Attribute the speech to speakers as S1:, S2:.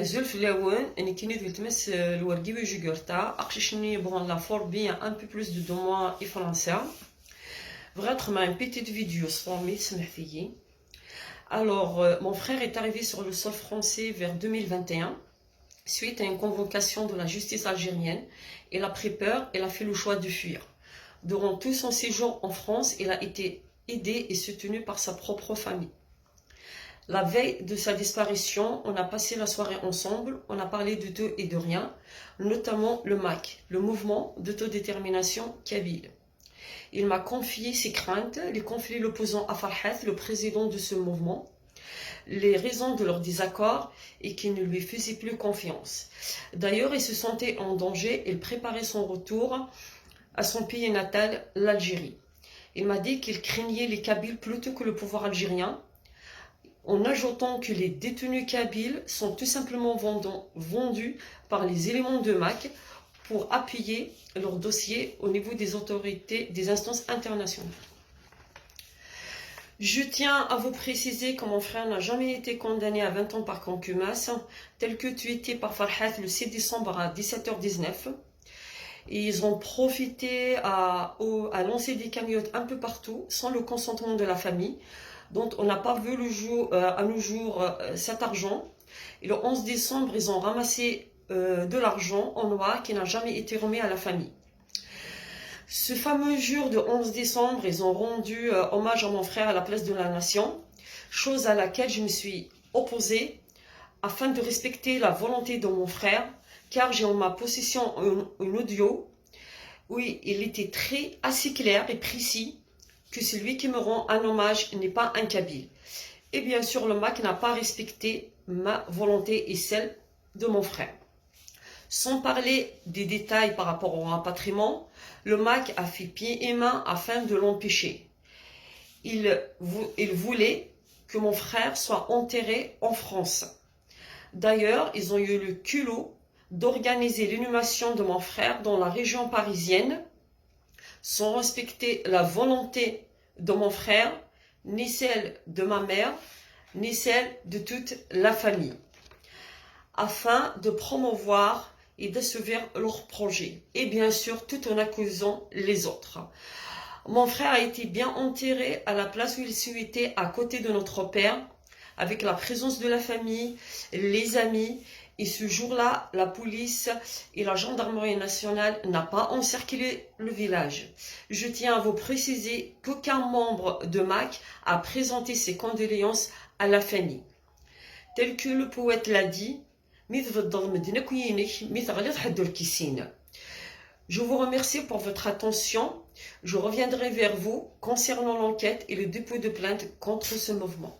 S1: زولف الأول أنا كي ندوي تمس الورقي ويجي قرطا أقششني بغن لا فور بيان un peu plus de 2 mois et français. Vraiment une petite vidéo formée سمحتي. Alors mon frère est arrivé sur le sol français vers 2021 suite à une convocation de la justice algérienne. Il a pris peur, il a fait le choix de fuir. Durant tout son séjour en France, il a été aidé et soutenu par sa propre famille. La veille de sa disparition, on a passé la soirée ensemble, on a parlé de tout et de rien, notamment le MAK, le mouvement d'autodétermination kabyle. Il m'a confié ses craintes, les conflits l'opposant à Farhat, le président de ce mouvement, les raisons de leur désaccord et qu'il ne lui faisait plus confiance. D'ailleurs, il se sentait en danger, il préparait son retour à son pays natal, l'Algérie. Il m'a dit qu'il craignait les Kabyles plutôt que le pouvoir algérien, en ajoutant que les détenus kabyles sont tout simplement vendus par les éléments de MAK pour appuyer leur dossier au niveau des autorités, des instances internationales. Je tiens à vous préciser que mon frère n'a jamais été condamné à 20 ans par contumace, tel que tweeté par Farhat le 6 décembre à 17h19. Et ils ont profité à lancer des cagnottes un peu partout, sans le consentement de la famille. Donc on n'a pas vu le jour, à nos jours cet argent. Et le 11 décembre, ils ont ramassé de l'argent en noir qui n'a jamais été remis à la famille. Ce fameux jour de 11 décembre, ils ont rendu hommage à mon frère à la place de la nation, chose à laquelle je me suis opposée afin de respecter la volonté de mon frère, car j'ai en ma possession un audio où il était assez clair et précis que celui qui me rend un hommage n'est pas un kabyle. Et bien sûr, le MAK n'a pas respecté ma volonté et celle de mon frère. Sans parler des détails par rapport au rapatriement, le MAK a fait pied et main afin de l'empêcher. Il voulait que mon frère soit enterré en France. D'ailleurs, ils ont eu le culot d'organiser l'inhumation de mon frère dans la région parisienne, sans respecter la volonté de mon frère, ni celle de ma mère, ni celle de toute la famille, afin de promouvoir et d'assouvir leur projet, et bien sûr tout en accusant les autres. Mon frère a été bien enterré à la place où il souhaitait, à côté de notre père, avec la présence de la famille, les amis. Et ce jour-là, la police et la gendarmerie nationale n'ont pas encerclé le village. Je tiens à vous préciser qu'aucun membre de MAK a présenté ses condoléances à la famille. Tel que le poète l'a dit, je vous remercie pour votre attention. Je reviendrai vers vous concernant l'enquête et le dépôt de plainte contre ce mouvement.